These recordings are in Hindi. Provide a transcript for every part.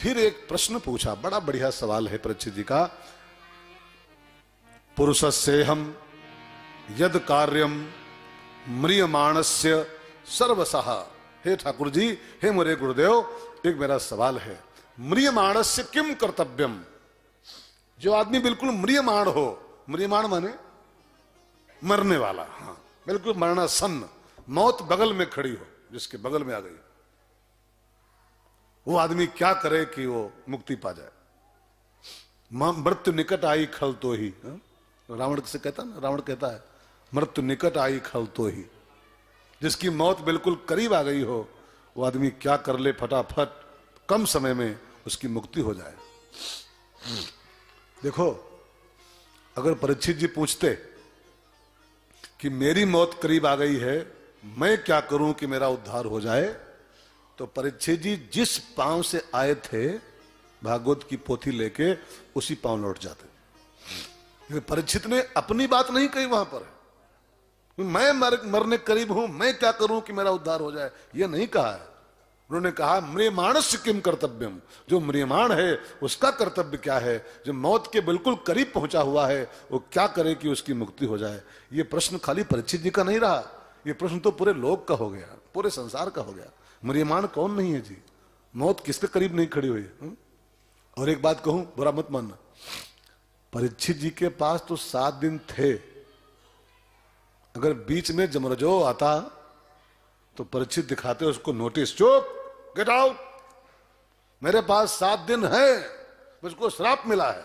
फिर एक प्रश्न पूछा, बड़ा बढ़िया सवाल है परीक्षित जी का। पुरुषस्येहम यद कार्यम म्रियमाणस्य सर्वसः। हे ठाकुर जी, हे मेरे गुरुदेव, एक मेरा सवाल है। म्रियमाणस्य किम कर्तव्यम? जो आदमी बिल्कुल म्रियमाण हो, म्रियमाण माने मरने वाला, हाँ बिल्कुल मरणासन्न, मौत बगल में खड़ी हो, जिसके बगल में आ गई, वो आदमी क्या करे कि वो मुक्ति पा जाए? मृत्यु निकट आई खल तो ही, रावण से कहता ना, रावण कहता है मृत्यु निकट आई खल तो ही। जिसकी मौत बिल्कुल करीब आ गई हो, वो आदमी क्या कर ले फटाफट, कम समय में उसकी मुक्ति हो जाए। देखो, अगर परीक्षित जी पूछते कि मेरी मौत करीब आ गई है, मैं क्या करूं कि मेरा उद्धार हो जाए, तो परीक्षित जी जिस पांव से आए थे भागवत की पोथी लेके, उसी पांव लौट जाते। परीक्षित ने अपनी बात नहीं कही वहां पर, मैं मरने करीब हूं, मैं क्या करूं कि मेरा उद्धार हो जाए, यह नहीं कहा है। उन्होंने कहा म्रियमाणस्य किम कर्तव्यम, जो म्रियमाण है उसका कर्तव्य क्या है, जो मौत के बिल्कुल करीब पहुंचा हुआ है वो क्या करे कि उसकी मुक्ति हो जाए। ये प्रश्न खाली परीक्षित जी का नहीं रहा, ये प्रश्न तो पूरे लोक का हो गया, पूरे संसार का हो गया। म्रियमाण कौन नहीं है जी? मौत किसके करीब नहीं खड़ी हुई है? और एक बात कहूं, बुरा मत मानना, परीक्षित जी के पास तो 7 दिन थे। अगर बीच में जमरजो आता तो परीक्षित दिखाते उसको नोटिस, चुप, गेट आउट, मेरे पास 7 दिन है, मुझको श्राप मिला है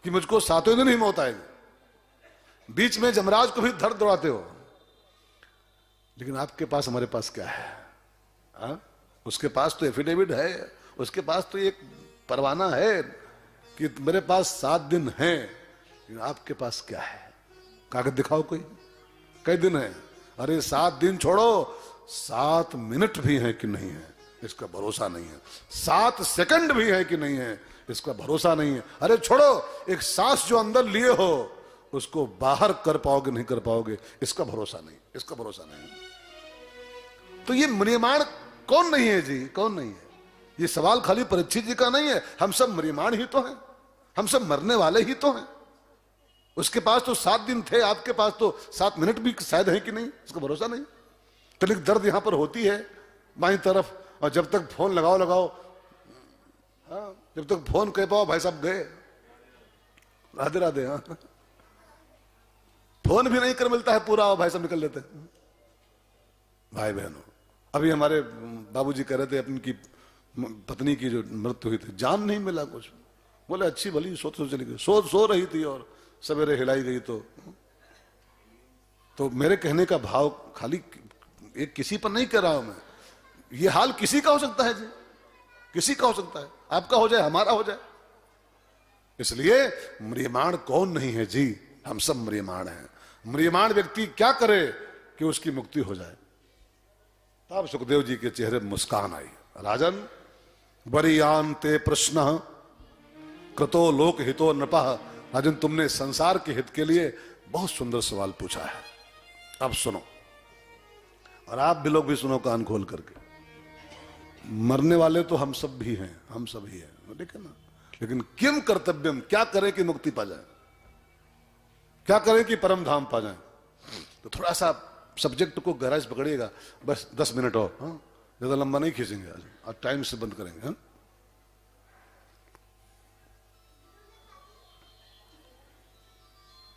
कि मुझको 7वें दिन ही मौत आएगी। बीच में जमराज को भी धर दौड़ाते हो, लेकिन आपके पास, हमारे पास क्या है? उसके पास तो एफिडेविट है, उसके पास तो एक परवाना है कि मेरे पास 7 दिन है, लेकिन आपके पास क्या है? कागज दिखाओ कोई, कई दिन है? अरे 7 दिन छोड़ो, 7 मिनट भी है कि नहीं है, इसका भरोसा नहीं है। 7 सेकंड भी है कि नहीं है, इसका भरोसा नहीं है। अरे छोड़ो, एक सांस जो अंदर लिए हो उसको बाहर कर पाओगे नहीं कर पाओगे, इसका भरोसा नहीं, इसका भरोसा नहीं। तो ये म्रियमाण कौन नहीं है जी? कौन नहीं है? ये सवाल खाली परीक्षित जी का नहीं है, हम सब म्रियमाण ही तो हैं, हम सब मरने वाले ही तो हैं। उसके पास तो 7 दिन थे, आपके पास तो 7 मिनट भी शायद है कि नहीं, इसका भरोसा नहीं। तनिक दर्द यहां पर होती है बाईं तरफ, और जब तक फोन लगाओ, जब तक फोन कह पाओ भाई साहब गए, राधे राधे, हाँ फोन भी नहीं कर मिलता है पूरा, भाई साहब निकल लेते हैं। भाई बहनों, अभी हमारे बाबूजी कह रहे थे अपनी की पत्नी की जो मृत्यु हुई थी, जान नहीं मिला कुछ, बोले अच्छी भली सो चली गई, सो रही थी और सवेरे हिलाई गई। तो मेरे कहने का भाव खाली एक किसी पर नहीं कह रहा हूं मैं, ये हाल किसी का हो सकता है जी, किसी का हो सकता है, आपका हो जाए, हमारा हो जाए। इसलिए म्रियमाण कौन नहीं है जी? हम सब म्रियमाण हैं। म्रियमाण व्यक्ति क्या करे कि उसकी मुक्ति हो जाए? तब सुखदेव जी के चेहरे पर मुस्कान आई। राजन, वरीयांते प्रश्न कृतो लोक हितो नृपः। राजन, तुमने संसार के हित के लिए बहुत सुंदर सवाल पूछा है, अब सुनो, और आप भी लोग भी सुनो कान खोल करके। मरने वाले तो हम सब भी हैं, हम सब ही हैं, ठीक है ना, लेकिन किम कर्तव्यम, क्या करें कि मुक्ति पा जाए, क्या करें कि परम धाम पा जाए? तो थोड़ा सा सब्जेक्ट को गहराई से पकड़िएगा, बस 10 मिनट और, ज्यादा लंबा नहीं खींचेंगे आज, और टाइम से बंद करेंगे।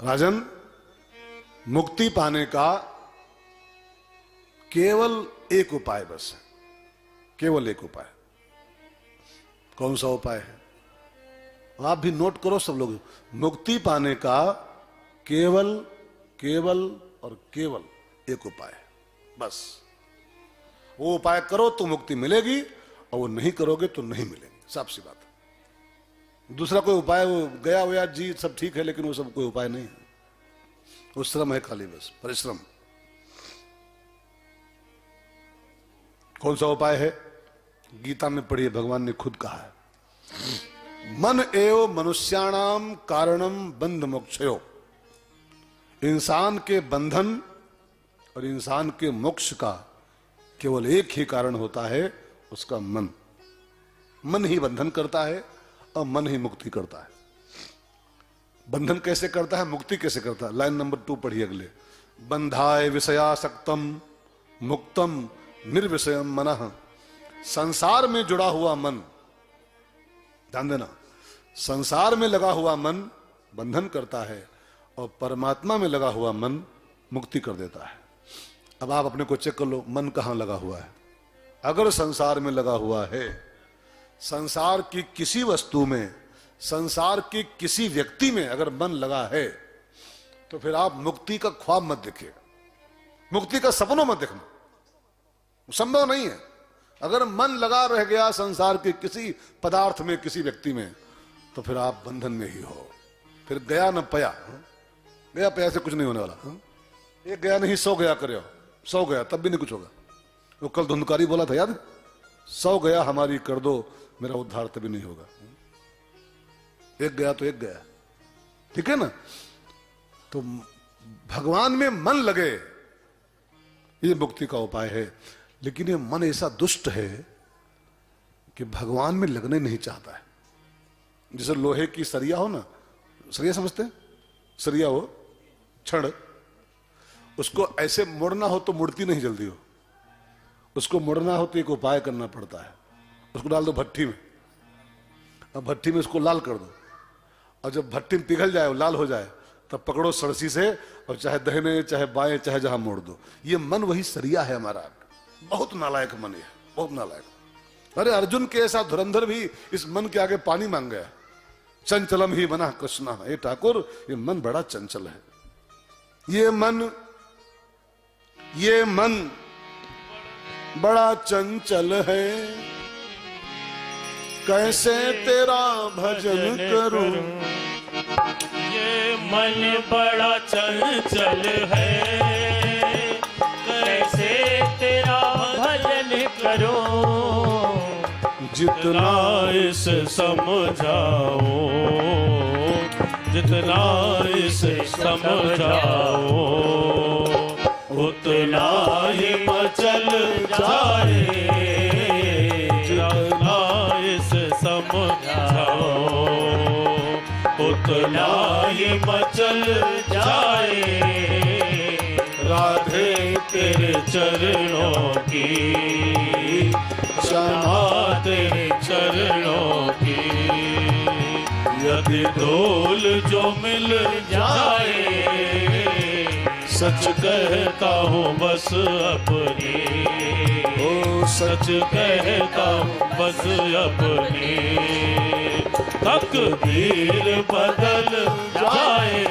राजन, मुक्ति पाने का केवल एक उपाय बस है, केवल एक उपाय। कौन सा उपाय है? आप भी नोट करो सब लोग। मुक्ति पाने का केवल केवल और केवल एक उपाय है, बस। वो उपाय करो तो मुक्ति मिलेगी, और वो नहीं करोगे तो नहीं मिलेगी, साफ सी बात है। दूसरा कोई उपाय, वो गया हुआ जी सब ठीक है, लेकिन वो सब कोई उपाय नहीं है, वो श्रम है खाली, बस परिश्रम। कौन सा उपाय है? गीता में पढ़िए, भगवान ने खुद कहा है, मन एव मनुष्याणाम कारणम बंध मोक्षयो। इंसान के बंधन और इंसान के मोक्ष का केवल एक ही कारण होता है, उसका मन। मन ही बंधन करता है और मन ही मुक्ति करता है। बंधन कैसे करता है, मुक्ति कैसे करता है? लाइन नंबर 2 पढ़िए अगले। बंधाय विषयासक्तम मुक्तम निर्विषयम मनः। संसार में जुड़ा हुआ मन, ध्यान देना, संसार में लगा हुआ मन बंधन करता है और परमात्मा में लगा हुआ मन मुक्ति कर देता है। अब आप अपने को चेक कर लो, मन कहां लगा हुआ है? अगर संसार में लगा हुआ है, संसार की किसी वस्तु में, संसार के किसी व्यक्ति में अगर मन लगा है, तो फिर आप मुक्ति का ख्वाब मत देखिए, मुक्ति का सपनों मत देखना, संभव नहीं है। अगर मन लगा रह गया संसार के किसी पदार्थ में, किसी व्यक्ति में, तो फिर आप बंधन में ही हो। फिर गया न पया, गया पया से कुछ नहीं होने वाला। ये गया नहीं सो गया करो, सो गया तब भी नहीं कुछ होगा। वो कल धुंधकारी बोला था, याद? सो गया हमारी कर दो, मेरा उद्धार तभी नहीं होगा। एक गया तो एक गया, ठीक है ना? तो भगवान में मन लगे, ये मुक्ति का उपाय है। लेकिन ये मन ऐसा दुष्ट है कि भगवान में लगने नहीं चाहता है। जैसे लोहे की सरिया हो ना, सरिया समझते हैं? सरिया हो, छड़, उसको ऐसे मोड़ना हो तो मुड़ती नहीं जल्दी हो, उसको मोड़ना हो तो एक उपाय करना पड़ता है। उसको डाल दो भट्टी में, अब भट्टी में उसको लाल कर दो, और जब भट्टी में पिघल जाए, लाल हो जाए, तब पकड़ो सरसी से, और चाहे दहने चाहे बाएं चाहे जहां मोड़ दो। ये मन वही सरिया है हमारा। बहुत नालायक मन है, बहुत नालायक। अरे अर्जुन के ऐसा धुरंधर भी इस मन के आगे पानी मांग गया। चंचलम ही मना कृष्णा। ये ठाकुर, ये मन बड़ा चंचल है। ये मन बड़ा चंचल है, कैसे तेरा भजन करूं। ये मन बड़ा चंचल है, कैसे तेरा भजन करूं। जितना इस समझाओ, जितना इस समझाओ, उतना ही मचल जाए। जितना इस समझाओ, उतना ही मचल जाए। राधे तेरे चरणों की, क्षमा तेरे चरणों की। यदि धूल जो मिल जाए, सच कहता हूँ बस अपनी, ओ सच कहता हूँ बस अपनी। तकदीर बदल जाए,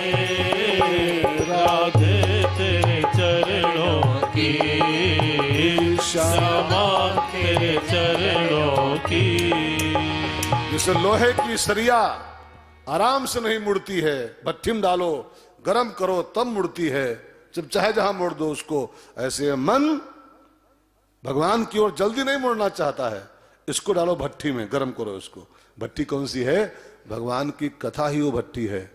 राधे तेरे चरणों की, श्यामा तेरे चरणों की। जैसे लोहे की सरिया आराम से नहीं मुड़ती है, भट्टी में डालो, गरम करो तब मुड़ती है, जब चाहे जहां मोड़ दो उसको। ऐसे मन भगवान की ओर जल्दी नहीं मुड़ना चाहता है। इसको डालो भट्टी में, गरम करो इसको। भट्टी कौन सी है? भगवान की कथा ही वो भट्टी है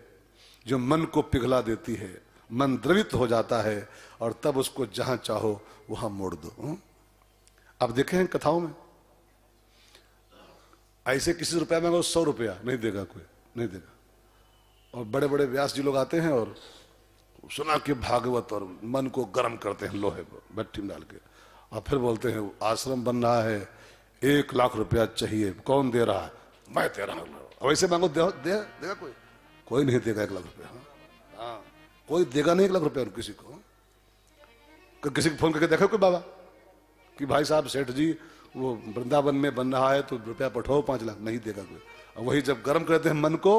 जो मन को पिघला देती है, मन द्रवित हो जाता है, और तब उसको जहां चाहो वहां मोड़ दो। अब देखे हैं कथाओं में, ऐसे किसी रुपया मांगो 100 रुपया नहीं देगा कोई, नहीं देगा। और बड़े बड़े व्यास जी लोग आते हैं और सुना के भागवत, और मन को गर्म करते हैं लोहे पर भट्टी में डाल के, और फिर बोलते हैं आश्रम बन रहा है, 1 लाख रुपया चाहिए, कौन दे रहा है? मैं दे रहा हूं। अब ऐसे मांगो देगा कोई? कोई नहीं देगा 1 लाख रुपया। हाँ, कोई देगा नहीं 1 लाख रुपया किसी को। किसी को फोन करके देखो कोई बाबा कि भाई साहब सेठ जी वो वृंदावन में बन रहा है तो रुपया पठाओ 5 लाख, नहीं देगा कोई। और वही जब गर्म करते हैं मन को,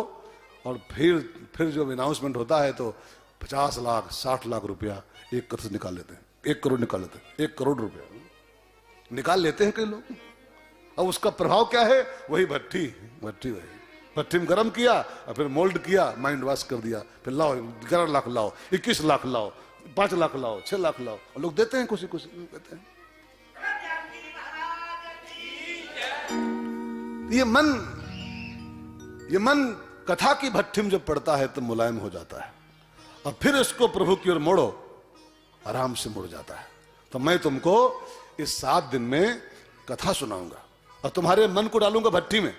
और फिर जब अनाउंसमेंट होता है तो 50 लाख 60 लाख रुपया एक करोड़ निकाल लेते हैं, 1 करोड़ निकाल लेते हैं, 1 करोड़ रुपया निकाल लेते हैं कई लोग। अब उसका प्रभाव क्या है? वही भट्टी में गर्म किया और फिर मोल्ड किया, माइंड वॉश कर दिया, फिर लाओ 11 लाख लाओ, 21 लाख लाओ, 5 लाख लाओ, 6 लाख लाओ, और लोग देते हैं, खुशी खुशी देते हैं। ये मन कथा की भट्टी में जब पड़ता है तो मुलायम हो जाता है, और फिर इसको प्रभु की ओर मोड़ो, आराम से मुड़ जाता है। तो मैं तुमको इस 7 दिन में कथा सुनाऊंगा। और तुम्हारे मन को डालूंगा भट्टी में,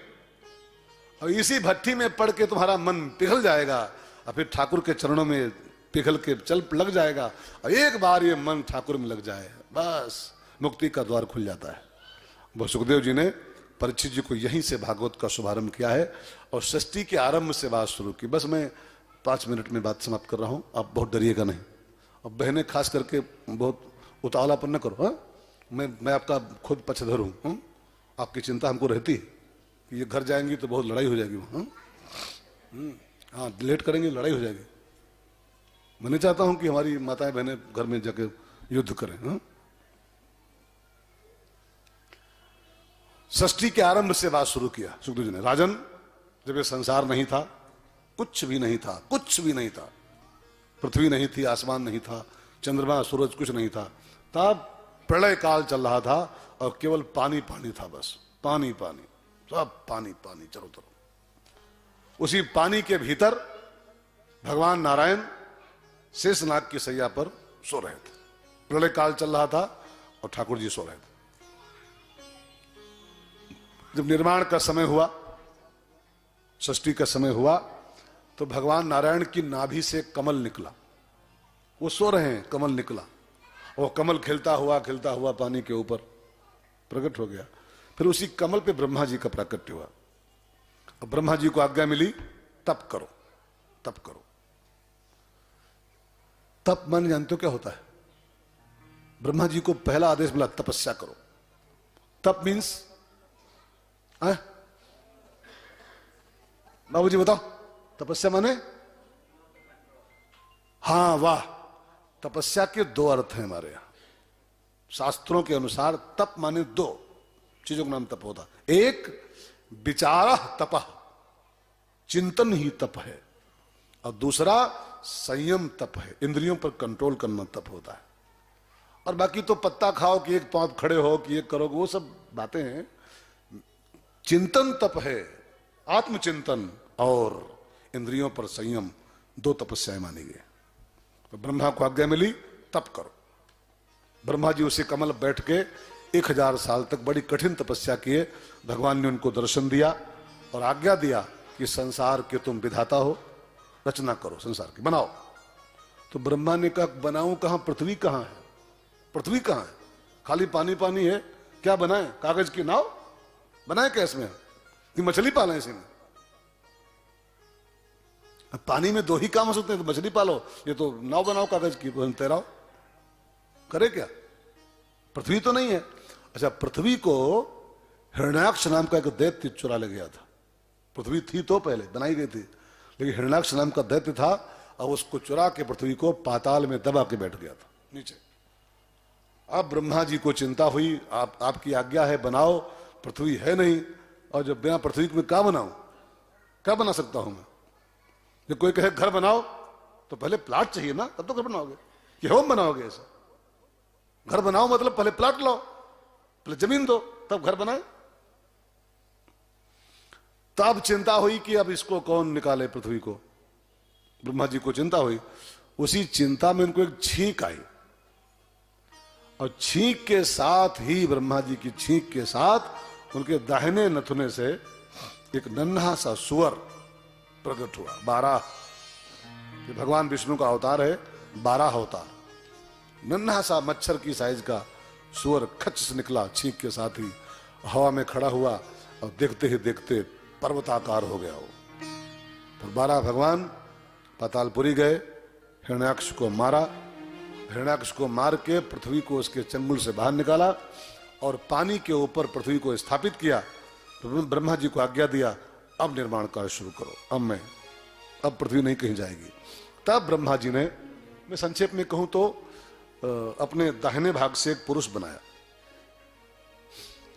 और इसी भट्टी में पड़ के तुम्हारा मन पिघल जाएगा, और फिर ठाकुर के चरणों में पिघल के चल लग जाएगा, और एक बार ये मन ठाकुर में लग जाए, बस मुक्ति का द्वार खुल जाता है। वो सुखदेव जी ने परीक्षित जी को यहीं से भागवत का शुभारंभ किया है, और सृष्टि के आरंभ से बात शुरू की। बस मैं 5 मिनट में बात समाप्त कर रहा हूं, आप बहुत डरिएगा नहीं, और बहनें खास करके बहुत उतावलापन न करो। हाँ, मैं आपका खुद पक्षधर हूं, आपकी चिंता हमको रहती है कि ये घर जाएंगी तो बहुत लड़ाई हो जाएगी। हाँ, लेट करेंगे लड़ाई हो जाएगी। मैं नहीं चाहता हूं कि हमारी माताएं बहनें घर में जाके युद्ध करें। हाँ? सृष्टि के आरंभ से बात शुरू किया सुखदेव जी ने। राजन, जब ये संसार नहीं था, कुछ भी नहीं था, कुछ भी नहीं था, पृथ्वी नहीं थी, आसमान नहीं था, चंद्रमा सूरज कुछ नहीं था, तब प्रलय काल चल रहा था और केवल पानी पानी था, बस पानी पानी, सब पानी पानी चारों तरफ। उसी पानी के भीतर भगवान नारायण शेषनाग की सैया पर सो रहे थे। प्रलय काल चल रहा था और ठाकुर जी सो रहे थे। जब निर्माण का समय हुआ, सृष्टि का समय हुआ, तो भगवान नारायण की नाभि से कमल निकला। वो सो रहे हैं, कमल निकला, और कमल खिलता हुआ पानी के ऊपर प्रकट हो गया। फिर उसी कमल पे ब्रह्मा जी का प्राकट्य हुआ, और ब्रह्मा जी को आज्ञा मिली, तप करो, तप करो। तप मन जानते हो क्या होता है? ब्रह्मा जी को पहला आदेश मिला, तपस्या करो। तप मीन्स, बाबूजी बताओ, तपस्या माने? हाँ, वाह, तपस्या के 2 अर्थ हैं हमारे यहां। शास्त्रों के अनुसार तप माने 2 चीजों का नाम तप होता। एक विचार तप, चिंतन ही तप है, और दूसरा संयम तप है, इंद्रियों पर कंट्रोल करना तप होता है। और बाकी तो पत्ता खाओ कि एक पांव खड़े हो कि एक करोगे, वो सब बातें हैं। चिंतन तप है, आत्मचिंतन और इंद्रियों पर संयम, 2 तपस्याएं मानी गई। तो ब्रह्मा को आज्ञा मिली, तप करो। ब्रह्मा जी उसे कमल बैठ के 1000 साल तक बड़ी कठिन तपस्या किए। भगवान ने उनको दर्शन दिया और आज्ञा दिया कि संसार के तुम विधाता हो, रचना करो, संसार की बनाओ। तो ब्रह्मा ने कहा, बनाऊं कहां, पृथ्वी कहां है? पृथ्वी कहां है? खाली पानी पानी है, क्या बनाए? कागज की नाव बनाए क्या इसमें? कि मछली पालें इसी में? पानी में 2 ही काम हो सकते हैं, तो मछली पालो, ये तो नाव बनाओ कागज की, तैराओ, करे क्या? पृथ्वी तो नहीं है। अच्छा, पृथ्वी को हिरण्याक्ष नाम का एक दैत्य चुरा ले गया था। पृथ्वी थी तो पहले बनाई गई थी, लेकिन हिरण्याक्ष नाम का दैत्य था, और उसको चुरा के पृथ्वी को पाताल में दबा के बैठ गया था नीचे। अब ब्रह्मा जी को चिंता हुई, आपकी आज्ञा है बनाओ, पृथ्वी है नहीं, और जब बिना पृथ्वी में क्या बनाऊं, क्या बना सकता हूं मैं? जब कोई कहे घर बनाओ, तो पहले प्लाट चाहिए ना, तब तो घर बनाओगे, कि होम बनाओगे? ऐसा घर बनाओ मतलब पहले प्लाट लो, पहले जमीन दो, तब घर बनाए। तब चिंता हुई कि अब इसको कौन निकाले पृथ्वी को। ब्रह्मा जी को चिंता हुई। उसी चिंता में उनको एक छींक आई, और छींक के साथ ही, ब्रह्मा जी की छींक के साथ, उनके दाहिने नथुने से एक नन्हा सा सुअर प्रकट हुआ। 12, भगवान विष्णु का अवतार है, 12 अवतार। नन्हा सा मच्छर की साइज का सुअर खच से निकला, छींक के साथ ही हवा में खड़ा हुआ, और देखते ही देखते पर्वताकार हो गया वो। फिर 12 भगवान पातालपुरी गए, हिरण्याक्ष को मारा। हिरण्याक्ष को मार के पृथ्वी को उसके चंगुल से बाहर निकाला, और पानी के ऊपर पृथ्वी को स्थापित किया। तो ब्रह्मा जी को आज्ञा दिया, अब निर्माण कार्य शुरू करो, अब पृथ्वी नहीं कहीं जाएगी। तब ब्रह्मा जी ने, मैं संक्षेप में कहूं तो, अपने दाहिने भाग से एक पुरुष बनाया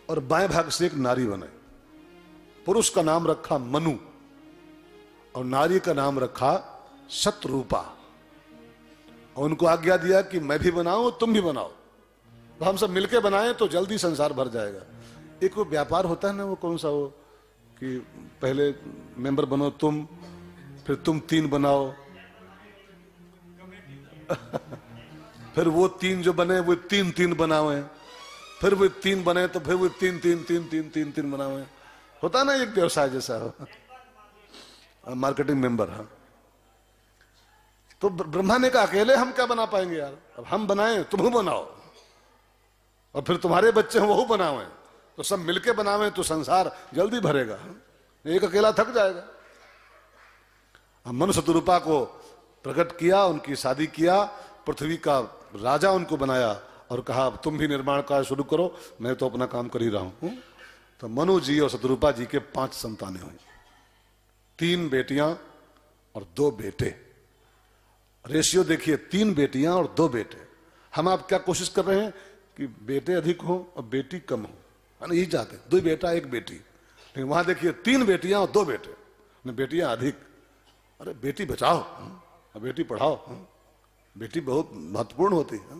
और बाएं भाग से एक नारी बनाई। पुरुष का नाम रखा मनु, और नारी का नाम रखा शतरूपा। और उनको आज्ञा दिया कि मैं भी बनाऊं, तुम भी बनाओ, तो हम सब मिलके बनाएं तो जल्दी संसार भर जाएगा। एक वो व्यापार होता है ना, वो कौन सा, वो कि पहले मेंबर बनो तुम, फिर तुम 3 बनाओ, फिर वो 3 जो बने वो 3 बनाओ हैं, फिर वो 3 बने तो फिर वो 3 3 3 3 3 3 बनावे। होता ना एक व्यवसाय जैसा हो, मार्केटिंग मेंबर। हाँ, तो ब्रह्मा ने कहा अकेले हम क्या बना पाएंगे यार, अब हम बनाए तुम बनाओ, और फिर तुम्हारे बच्चे हैं वो बनावे, तो सब मिलके बनावे तो संसार जल्दी भरेगा, एक अकेला थक जाएगा। हम मनुष्य शतरूपा को प्रकट किया, उनकी शादी किया, पृथ्वी का राजा उनको बनाया और कहा तुम भी निर्माण कार्य शुरू करो, मैं तो अपना काम कर ही रहा हूं। तो मनु जी और शतरूपा जी के 5 संतानें हुई, 3 बेटियां और 2 बेटे। रेशियो देखिए, 3 बेटियां और 2 बेटे। हम आप क्या कोशिश कर रहे हैं कि बेटे अधिक हो और बेटी कम हो, है ना, यही चाहते हैं, 2 बेटा 1 बेटी। लेकिन वहां देखिए 3 बेटियां और 2 बेटे, बेटियां अधिक। अरे बेटी बचाओ और बेटी पढ़ाओ, बेटी बहुत महत्वपूर्ण होती है।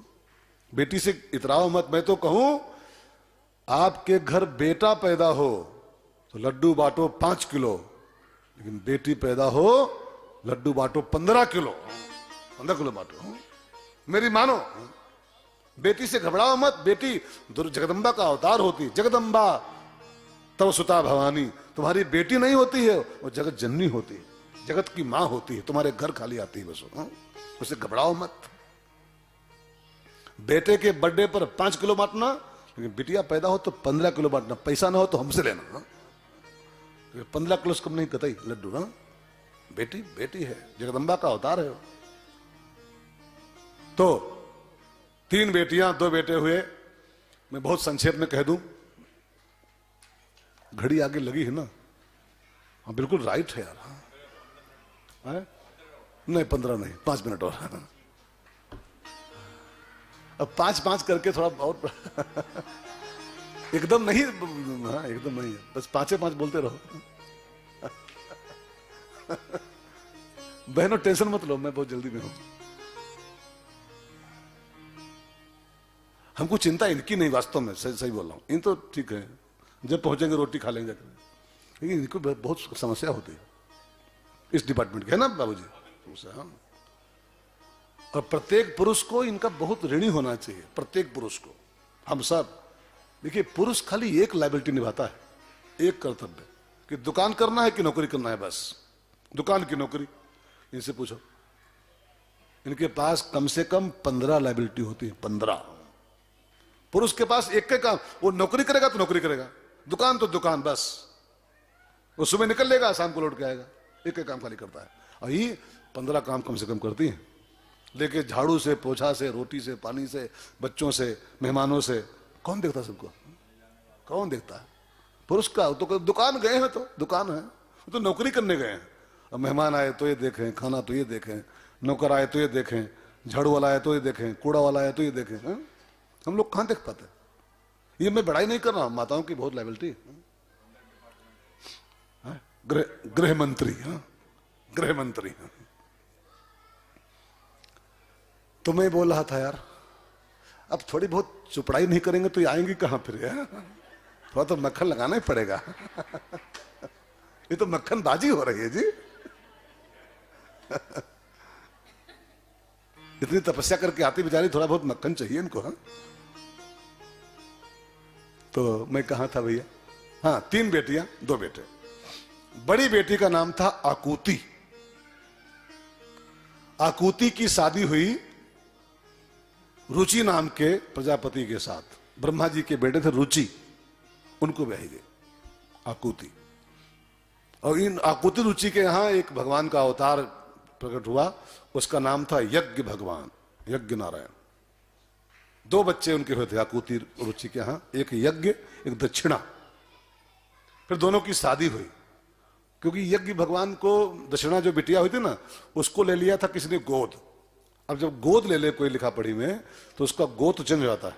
बेटी से इतराओ मत। मैं तो कहूं आपके घर बेटा पैदा हो तो लड्डू बांटो 5 किलो, लेकिन बेटी पैदा हो लड्डू बांटो 15 किलो, 15 किलो बांटो। मेरी मानो, बेटी से घबराओ मत। बेटी जगदम्बा का अवतार होती, जगदम्बा तव सुता भवानी। तुम्हारी बेटी नहीं होती है, वो जगत जननी होती है, जगत की मां होती है, तुम्हारे घर खाली आती है बस। उसे घबराओ मत। बेटे के बर्थडे पर 5 किलो बांटना, लेकिन बिटिया पैदा हो तो 15 किलो बांटना। पैसा ना हो तो हमसे लेना, 15 किलो से कम नहीं कतई लड्डू। ना, बेटी बेटी है, जगदम्बा का अवतार है। तो 3 बेटियां 2 बेटे हुए। मैं बहुत संक्षेप में कह दूं, घड़ी आगे लगी है ना, हाँ बिल्कुल राइट है यार। हाँ? नहीं 15 नहीं, 5 मिनट और। अब 5-5 करके थोड़ा और एकदम नहीं, हाँ एकदम नहीं है, बस 5-5 बोलते रहो। बहनों टेंशन मत लो, मैं बहुत जल्दी में हूं। हमको चिंता इनकी नहीं, वास्तव में सही सही बोल रहा हूं। इन तो ठीक है, जब पहुंचेंगे रोटी खा लेंगे, लेकिन इनको बहुत समस्या होती है इस डिपार्टमेंट की, है ना बाबूजी। हाँ, और प्रत्येक पुरुष को इनका बहुत ऋणी होना चाहिए, प्रत्येक पुरुष को। हम सब देखिए, पुरुष खाली एक लायबिलिटी निभाता है, एक कर्तव्य, कि दुकान करना है कि नौकरी करना है, बस दुकान की नौकरी। इनसे पूछो, इनके पास कम से कम 15 लायबिलिटी होती है, 15। पुरुष के पास एक के काम, वो नौकरी करेगा तो नौकरी करेगा, दुकान तो दुकान, बस वो सुबह निकल लेगा शाम को लौट के आएगा, एक के काम खाली करता है। और ये 15 काम कम से कम करती है, लेके झाड़ू से, पोछा से, रोटी से, पानी से, बच्चों से, मेहमानों से। कौन देखता सबको, कौन देखता है? पुरुष का तो दुकान गए हैं तो दुकान है, तो नौकरी करने गए हैं। अब मेहमान आए तो ये देखें, खाना तो ये देखें, नौकर आए तो ये देखें, झाड़ू वाला आए तो ये देखें, कूड़ा वाला आए तो ये देखें। है? हम लोग कहां देख पाते? ये मैं बड़ाई नहीं कर रहा हूं, माताओं की बहुत लायबिलिटी। गृह मंत्री, गृह मंत्री। तो मैं बोल रहा था यार, अब थोड़ी बहुत चुपड़ाई नहीं करेंगे तो ये आएंगी कहां फिर यार? थोड़ा तो मक्खन लगाना ही पड़ेगा। ये तो मक्खन बाजी हो रही है जी। इतनी तपस्या करके आती बेचारी, थोड़ा बहुत मक्खन चाहिए इनको। हाँ, तो मैं कहा था भैया, हाँ 3 बेटियां 2 बेटे। बड़ी बेटी का नाम था आकुति। आकुति की शादी हुई रुचि नाम के प्रजापति के साथ। ब्रह्मा जी के बेटे थे रुचि, उनको ब्याही गई आकुति। और इन आकुति रुचि के यहां एक भगवान का अवतार प्रकट हुआ, उसका नाम था यज्ञ भगवान, यज्ञ नारायण। 2 बच्चे उनके हुए थे आकुति रुचि के यहां, एक यज्ञ एक दक्षिणा। फिर दोनों की शादी हुई, क्योंकि यज्ञ भगवान को दक्षिणा जो बिटिया हुई थी ना, उसको ले लिया था किसी ने गोद। अब जब गोद ले ले कोई लिखा पढ़ी में, तो उसका गोत्र चेंज हो जाता है।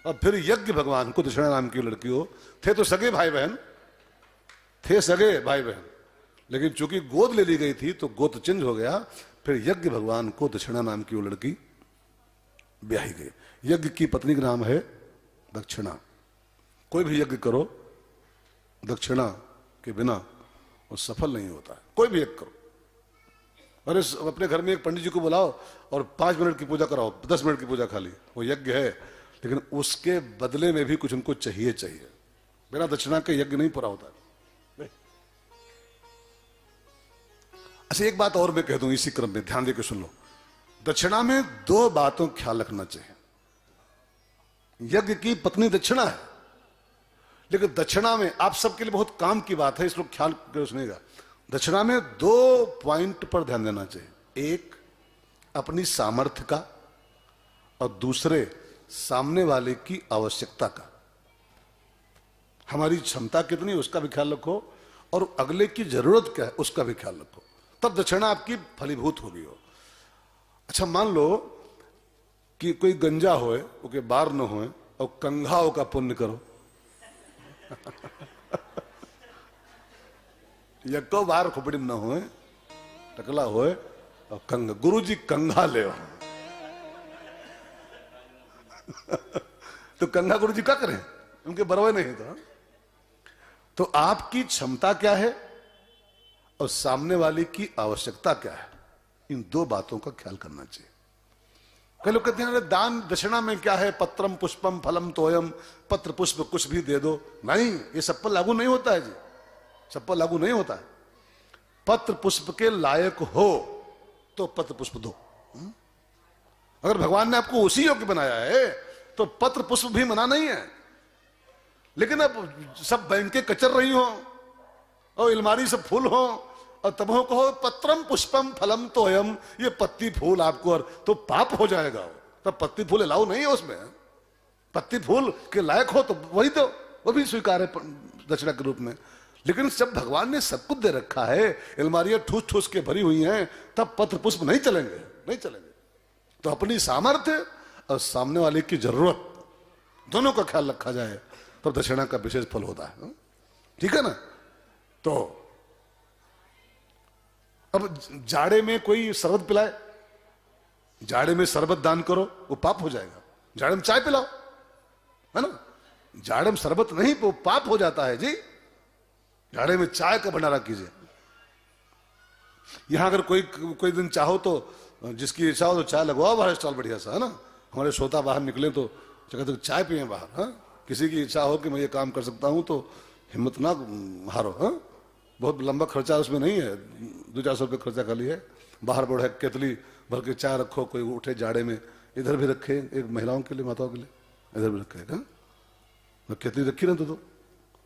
और फिर यज्ञ भगवान को दक्षिणा नाम की लड़की हो, थे तो सगे भाई बहन, थे सगे भाई बहन, लेकिन चूंकि गोद ले ली गई थी तो गोत्र चेंज हो गया। फिर यज्ञ भगवान को दक्षिणा नाम की वो लड़की ब्याही गई। यज्ञ की पत्नी का नाम है दक्षिणा। कोई भी यज्ञ करो दक्षिणा के बिना वो सफल नहीं होता है, कोई भी यज्ञ करो। अरे अपने घर में एक पंडित जी को बुलाओ और 5 मिनट की पूजा कराओ, 10 मिनट की पूजा खाली, वो यज्ञ है। लेकिन उसके बदले में भी कुछ उनको चाहिए। बिना दक्षिणा के यज्ञ नहीं पूरा होता। अच्छा, एक बात और मैं कह दूं इसी क्रम में, ध्यान देकर सुन लो। दक्षिणा में दो बातों का ख्याल रखना चाहिए। यज्ञ की पत्नी दक्षिणा है, लेकिन दक्षिणा में आप सबके लिए बहुत काम की बात है, इस लोग ख्याल कर सुनेगा। दक्षिणा में दो पॉइंट पर ध्यान देना चाहिए। एक अपनी सामर्थ्य का, और दूसरे सामने वाले की आवश्यकता का। हमारी क्षमता कितनी उसका भी ख्याल रखो, और अगले की जरूरत क्या है उसका भी ख्याल रखो, तब दक्षिणा आपकी फलीभूत होगी हो। अच्छा, मान लो कि कोई गंजा होए, ओके बार न होए, और कंघाओं का पुण्य करो। यको बार खोपड़ी न होए, टकला होए, और कंघा, गुरु जी कंघा ले। तो कंघा गुरु जी क्या करें, उनके बरवे नहीं तो आपकी क्षमता क्या है और सामने वाले की आवश्यकता क्या है, इन दो बातों का ख्याल करना चाहिए। कई लोग कहते हैं दान दक्षिणा में क्या है, पत्रम पुष्पम फलम तोयम, पत्र पुष्प कुछ भी दे दो। नहीं, ये सब पर लागू नहीं होता है जी, सब पर लागू नहीं होता है। पत्र पुष्प के लायक हो तो पत्र पुष्प दो। अगर भगवान ने आपको उसी योग्य बनाया है तो पत्र पुष्प भी मना नहीं है। लेकिन अब सब बैंकें कचर रही हो और अलमारी से फूल हो, और तब हो कहो पत्रम पुष्पम फलम तोयम, ये पत्ती फूल आपको, और तो पाप हो जाएगा। तब पत्ती फूल अलाउ नहीं है उसमें। पत्ती फूल के लायक हो तो वही दो, वो भी स्वीकार है दक्षिणा के रूप में। लेकिन जब भगवान ने सब कुछ दे रखा है, अलमारियां ठूस ठूस के भरी हुई हैं, तब पत्र पुष्प नहीं चलेंगे, नहीं चलेंगे। तो अपनी सामर्थ्य और सामने वाले की जरूरत दोनों का ख्याल रखा जाए, तब दक्षिणा का विशेष फल होता है। ठीक है ना। तो अब जाड़े में कोई शरबत पिलाए, जाड़े में शरबत दान करो, वो पाप हो जाएगा। जाड़े में चाय पिलाओ, है ना, जाड़े में शरबत नहीं, वो पाप हो जाता है जी। जाड़े में चाय का भंडारा कीजिए। यहां अगर कोई दिन चाहो तो जिसकी इच्छा हो तो चाय लगवाओ बाहर स्टॉल बढ़िया सा, है ना। हमारे श्रोता बाहर निकले तो कहते चाय पिए बाहर। हाँ, किसी की इच्छा हो कि मैं ये काम कर सकता हूं तो हिम्मत ना हारो। हाँ, बहुत लंबा खर्चा उसमें नहीं है, 200-400 रुपये खर्चा कर लिया है। बाहर बढ़े केतली भर के चाय रखो, कोई उठे जाड़े में, इधर भी रखे, एक महिलाओं के लिए, माताओं के लिए, इधर भी रखे। हाँ, केतली रखी ना तो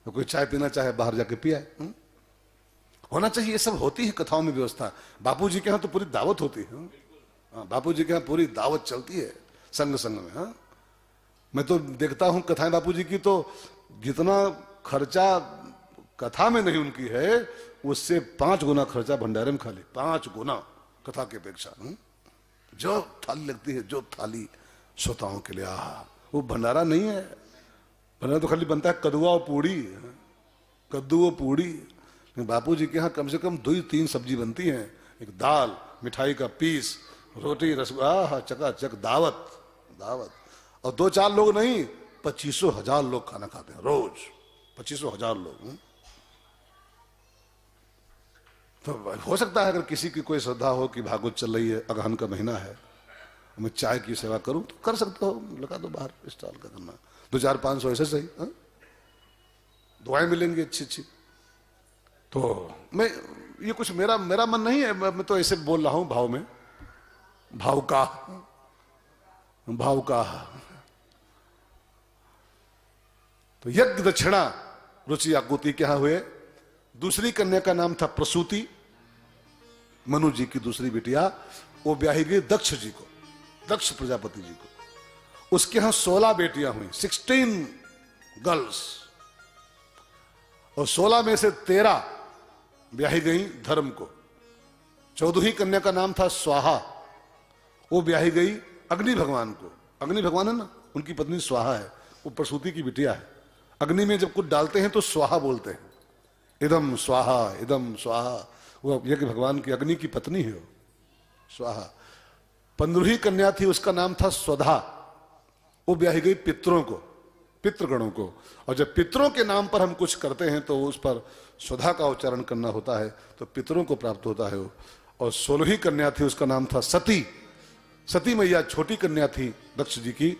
कोई चाय पीना चाहे बाहर जाके पिया है। होना चाहिए, ये सब होती है कथाओं में व्यवस्था। बापू जी के यहाँ तो पूरी दावत होती है। हाँ, बापू जी के यहाँ पूरी दावत चलती है संग संग में। हाँ, मैं तो देखता हूं कथाएं बापू जी की, तो जितना खर्चा कथा में नहीं उनकी है, उससे 5 गुना खर्चा भंडारे में, खाली 5 गुना कथा की अपेक्षा। जो थाली लगती है, जो थाली श्रोताओं के लिए, वो भंडारा नहीं है। भंडारा तो खाली बनता है कद्दुआ और पूड़ी, कद्दू और पूड़ी। बापू जी के यहाँ कम से कम 2-3 सब्जी बनती हैं, एक दाल, मिठाई का पीस, रोटी, रसगुल्ला, चकाचक दावत दावत। और 2-4 लोग नहीं, 25,000 लोग खाना खाते हैं रोज, 25,000 लोग। तो हो सकता है अगर किसी की कोई श्रद्धा हो कि भागवत चल रही है, अगहन का महीना है, मैं चाय की सेवा करूं, तो कर सकते हो, लगा दो बाहर स्टॉल का करना, 2-4-500 ऐसे सही। हाँ? दुआएं मिलेंगी अच्छी अच्छी। तो मैं ये कुछ मेरा मन नहीं है, मैं तो ऐसे बोल रहा हूं भाव में, भाव का। तो यज्ञ दक्षिणा रुचि आकुति क्या हुए। दूसरी कन्या का नाम था प्रसूति, मनु जी की दूसरी बिटिया, वो ब्याही गई दक्ष जी को, दक्ष प्रजापति जी को। उसके यहां 16 बेटियां हुई, 16 गर्ल्स, और 16 में से 13 ब्याही गई धर्म को। 14वीं कन्या का नाम था स्वाहा, वो ब्याही गई अग्नि भगवान को। अग्नि भगवान है ना, उनकी पत्नी स्वाहा है, वो प्रसूति की बिटिया है। अग्नि में जब कुछ डालते हैं तो स्वाहा बोलते हैं, इदम स्वाहा, इदम स्वाहा। वो यज्ञ भगवान की अग्नि की पत्नी है वो, स्वाहा। 15वीं कन्या थी, उसका नाम था स्वधा, वो ब्याही गई पितरों को, पितृगणों को। और जब पितरों के नाम पर हम कुछ करते हैं तो उस पर स्वधा का उच्चारण करना होता है, तो पितरों को प्राप्त होता है वो। और 16वीं कन्या थी, उसका नाम था सती। सती मैया छोटी कन्या थी दक्ष जी की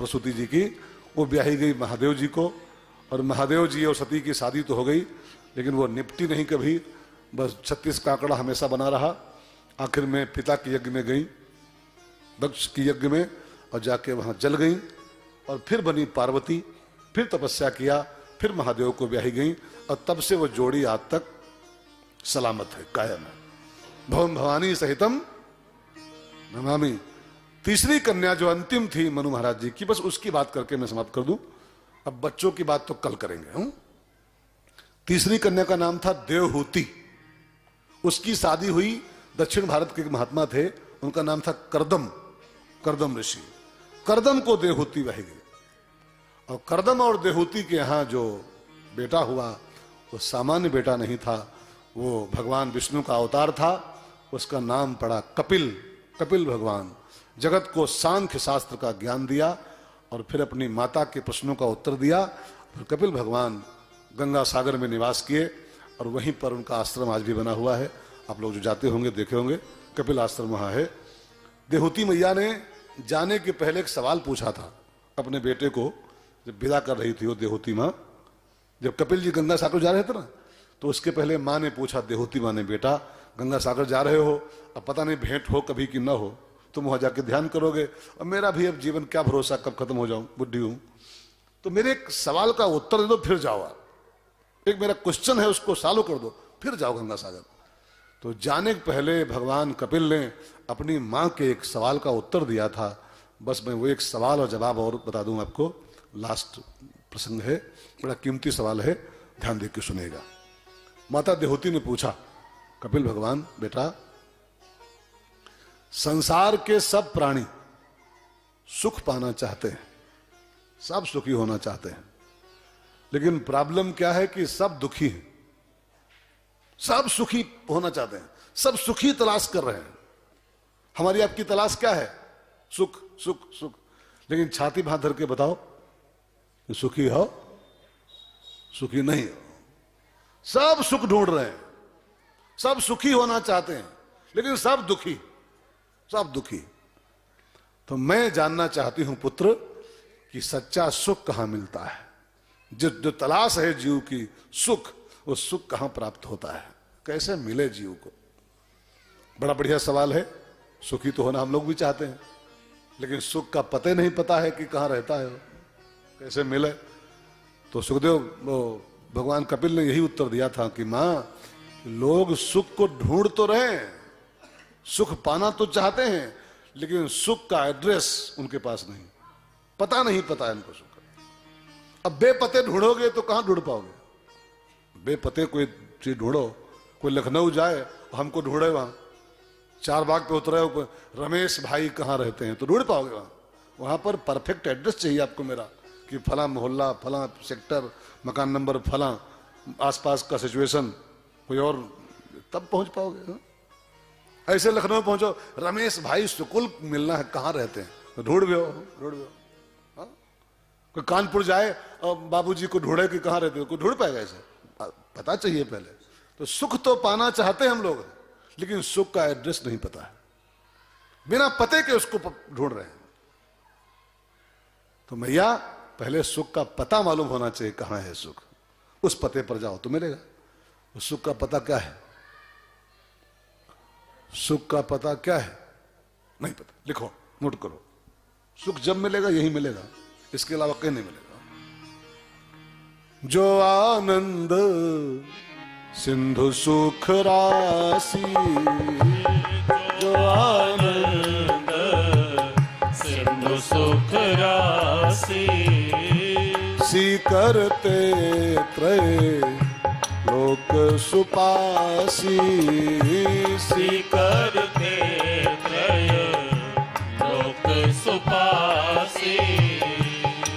प्रसूति जी की, वो ब्याही गई महादेव जी को, और महादेव जी और सती की शादी तो हो गई, लेकिन वो निपटी नहीं कभी, बस 36 का आंकड़ा हमेशा बना रहा। आखिर में पिता के यज्ञ में गई, दक्ष की यज्ञ में, और जाके वहां जल गई, और फिर बनी पार्वती, फिर तपस्या किया, फिर महादेव को ब्याही गई, और तब से वो जोड़ी आज तक सलामत है, कायम है। भवम भवानी सहितम नमामि। तीसरी कन्या जो अंतिम थी मनु महाराज जी की, बस उसकी बात करके मैं समाप्त कर दूं, अब बच्चों की बात तो कल करेंगे। तीसरी कन्या का नाम था देवहूति। उसकी शादी हुई, दक्षिण भारत के महात्मा थे, उनका नाम था करदम, करदम ऋषि। करदम को देवहूति बह गई, और करदम और देवहूति के यहां जो बेटा हुआ वो सामान्य बेटा नहीं था, वो भगवान विष्णु का अवतार था। उसका नाम पड़ा कपिल, कपिल भगवान। जगत को सांख्य शास्त्र का ज्ञान दिया, और फिर अपनी माता के प्रश्नों का उत्तर दिया। फिर कपिल भगवान गंगा सागर में निवास किए, और वहीं पर उनका आश्रम आज भी बना हुआ है। आप लोग जो जाते होंगे देखे होंगे, कपिल आश्रम वहां है। देवहूति मैया ने जाने के पहले एक सवाल पूछा था अपने बेटे को, जब विदा कर रही थी वो देवहूति माँ, जब कपिल जी गंगा सागर जा रहे थे ना, तो उसके पहले माँ ने पूछा, देवहूति माँ ने, बेटा गंगा सागर जा रहे हो, अब पता नहीं भेंट हो कभी कि ना हो, तुम वहां जाके ध्यान करोगे, और मेरा भी अब जीवन क्या भरोसा, कब खत्म हो जाऊं, बुढ़ी हूं, तो मेरे एक सवाल का उत्तर दे दो, फिर जाओ। एक मेरा क्वेश्चन है उसको सॉल्व कर दो, फिर जाओ गंगा सागर। तो जाने के पहले भगवान कपिल ने अपनी माँ के एक सवाल का उत्तर दिया था। बस मैं वो एक सवाल और जवाब और बता दूं आपको, लास्ट प्रसंग है, बड़ा कीमती सवाल है, ध्यान देकर सुनेगा। माता देवहूति ने पूछा, कपिल भगवान, बेटा संसार के सब प्राणी सुख पाना चाहते हैं, सब सुखी होना चाहते हैं, लेकिन प्रॉब्लम क्या है कि सब दुखी हैं। सब सुखी होना चाहते हैं, सब सुखी तलाश कर रहे हैं। हमारी आपकी तलाश क्या है? सुख सुख सुख। लेकिन छाती भां धर के बताओ कि सुखी हो? सुखी नहीं हो। सब सुख ढूंढ रहे हैं, सब सुखी होना चाहते हैं, लेकिन सब दुखी, सब दुखी। तो मैं जानना चाहती हूं पुत्र कि सच्चा सुख कहां मिलता है। जो तलाश है जीव की सुख, वो सुख कहां प्राप्त होता है, कैसे मिले जीव को? बड़ा बढ़िया सवाल है। सुखी तो होना हम लोग भी चाहते हैं, लेकिन सुख का पता नहीं पता है कि कहां रहता है, कैसे मिले। तो सुखदेव भगवान कपिल ने यही उत्तर दिया था कि मां, लोग सुख को ढूंढ तो रहे हैं, सुख पाना तो चाहते हैं, लेकिन सुख का एड्रेस उनके पास नहीं, पता नहीं पता है इनको सुख का। अब बेपते ढूंढोगे तो कहां ढूंढ पाओगे? बेपते कोई चीज ढूंढो, कोई लखनऊ जाए हमको ढूंढे, वहां चारबाग पे उतरे, रमेश भाई कहाँ रहते हैं, तो ढूंढ पाओगे? वहां पर परफेक्ट एड्रेस चाहिए आपको मेरा, कि फला मोहल्ला, फला सेक्टर, मकान नंबर फला, आसपास का सिचुएशन कोई और, तब पहुंच पाओगे। ऐसे लखनऊ पहुंचो, रमेश भाई सुकुल मिलना है, कहाँ रहते हैं, तो ढूंढ भी हो, ढूंढ भी हो। कोई कानपुर जाए और बाबूजी को ढूंढे कि कहाँ रहते हो, कोई ढूंढ पाएगा? ऐसे पता चाहिए पहले। तो सुख तो पाना चाहते हैं हम लोग, लेकिन सुख का एड्रेस नहीं पता है, बिना पते के उसको ढूंढ रहे हैं। तो मैया, पहले सुख का पता मालूम होना चाहिए, कहां है सुख, उस पते पर जाओ तो मिलेगा। उस सुख का पता क्या है? सुख का पता क्या है? नहीं पता, लिखो, नोट करो। सुख जब मिलेगा यही मिलेगा, इसके अलावा कहीं नहीं मिलेगा। जो आनंद सिंधु सुख राशि, जो आनंद सिंधु सुख राशि, सी करते त्रय लोक सुपासी, सी करते त्रय लोक सुपासी।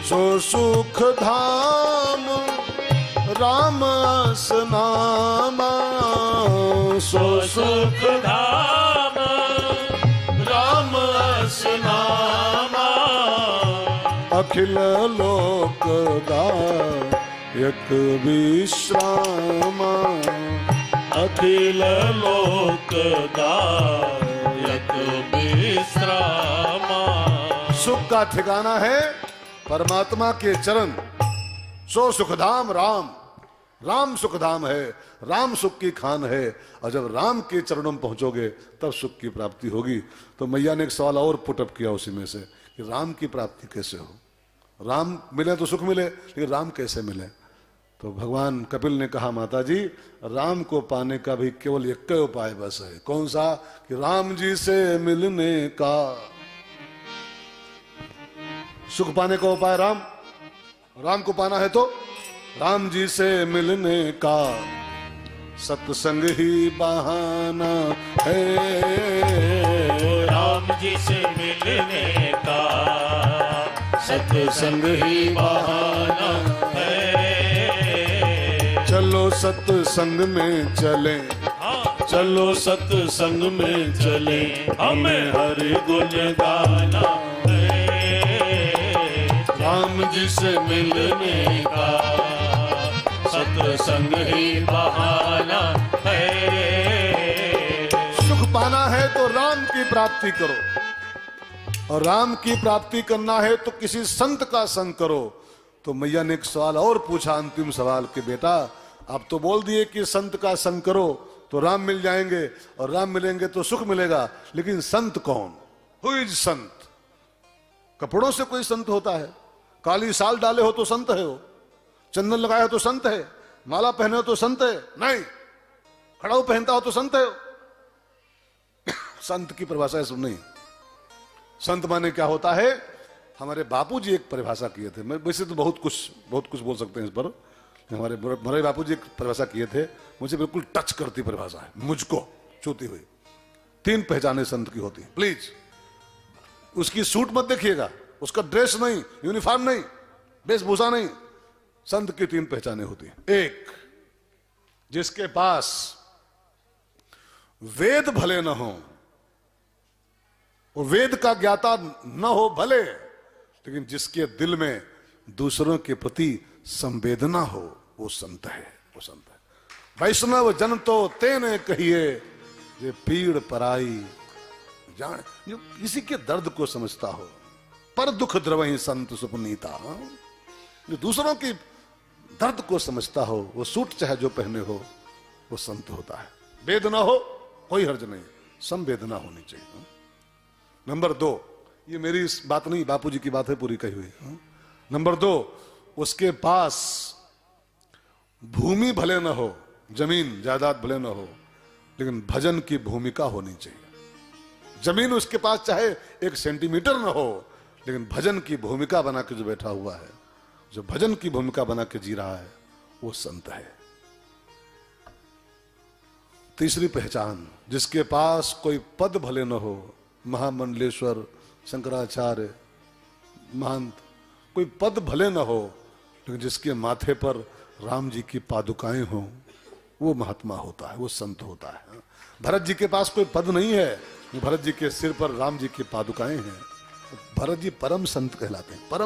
सो सुख धाम राम असनामा, सो सुख धाम राम असनामा। अखिल लोकदायक विश्रामा, अखिल लोकदायक विश्रामा। सुख का ठिकाना है परमात्मा के चरण, सो सुखधाम राम। राम सुखधाम है, राम सुख की खान है, और जब राम के चरणों में पहुंचोगे तब सुख की प्राप्ति होगी। तो मैया ने एक सवाल और पुटअप किया उसी में से कि राम की प्राप्ति कैसे हो? राम मिले तो सुख मिले, लेकिन राम कैसे मिले? तो भगवान कपिल ने कहा, माता जी, राम को पाने का भी केवल एक ही उपाय बस है। कौन सा? कि राम जी से मिलने का। सुख पाने का उपाय राम, राम को पाना है तो राम जी से मिलने का। सत्संग ही बहाना है, राम जी से मिलने का सत्संग ही बहाना है। चलो सत्संग में चले, चलो सत्संग में चले, हमें हरि गुण गाना है। राम जी से मिलने का सत्संग ही बहाना है। सुख पाना है तो राम की प्राप्ति करो, और राम की प्राप्ति करना है तो किसी संत का संग करो। तो मैया ने एक सवाल और पूछा, अंतिम सवाल, कि बेटा आप तो बोल दिए कि संत का संग करो तो राम मिल जाएंगे, और राम मिलेंगे तो सुख मिलेगा, लेकिन संत कौन? हु इज संत? कपड़ों से कोई संत होता है? काली साल डाले हो तो संत है? हो चंदन लगाया हो तो संत है? माला पहने हो तो संत है? नहीं। खड़ाऊ पहनता हो तो संत है? संत की परिभाषा है सब नहीं। संत माने क्या होता है? हमारे बापूजी एक परिभाषा किए थे। मैं वैसे तो बहुत कुछ बोल सकते हैं इस पर। हमारे बापूजी एक परिभाषा किए थे, मुझे बिल्कुल टच करती परिभाषा है, मुझको छूती हुई। 3 पहचाने संत की होती, प्लीज। उसकी सूट मत देखिएगा, उसका ड्रेस नहीं, यूनिफॉर्म नहीं, वेशभूषा नहीं। संत की 3 पहचाने होती हैं। एक, जिसके पास वेद भले न हो, वो वेद का ज्ञाता न हो भले, लेकिन जिसके दिल में दूसरों के प्रति संवेदना हो, वो संत है। वो संत है। वैष्णव जन तो तेने कहिए, जे पीड़ पराई जान, जो किसी के दर्द को समझता हो। पर दुख द्रवहि संत सुपनीता, जो दूसरों की दर्द को समझता हो, वो सूट चाहे जो पहने हो, वो संत होता है। वेद ना हो कोई हर्ज नहीं, संवेदना होनी चाहिए। नंबर 2, ये मेरी बात नहीं, बापूजी की बात है पूरी कही हुई। नंबर 2, उसके पास भूमि भले न हो, जमीन जायदाद भले न हो, लेकिन भजन की भूमिका होनी चाहिए। जमीन उसके पास चाहे 1 सेंटीमीटर न हो, लेकिन भजन की भूमिका बना के जो बैठा हुआ है, जो भजन की भूमिका बना के जी रहा है, वो संत है। तीसरी पहचान, जिसके पास कोई पद भले न हो, महामंडलेश्वर, शंकराचार्य, महंत, कोई पद भले न हो, लेकिन जिसके माथे पर राम जी की पादुकाएं हों, वो महात्मा होता है, वो संत होता है। भरत जी के पास कोई पद नहीं है, भरत जी के सिर पर राम जी की पादुकाएं हैं। भरत जी परम संत कहलाते हैं, परम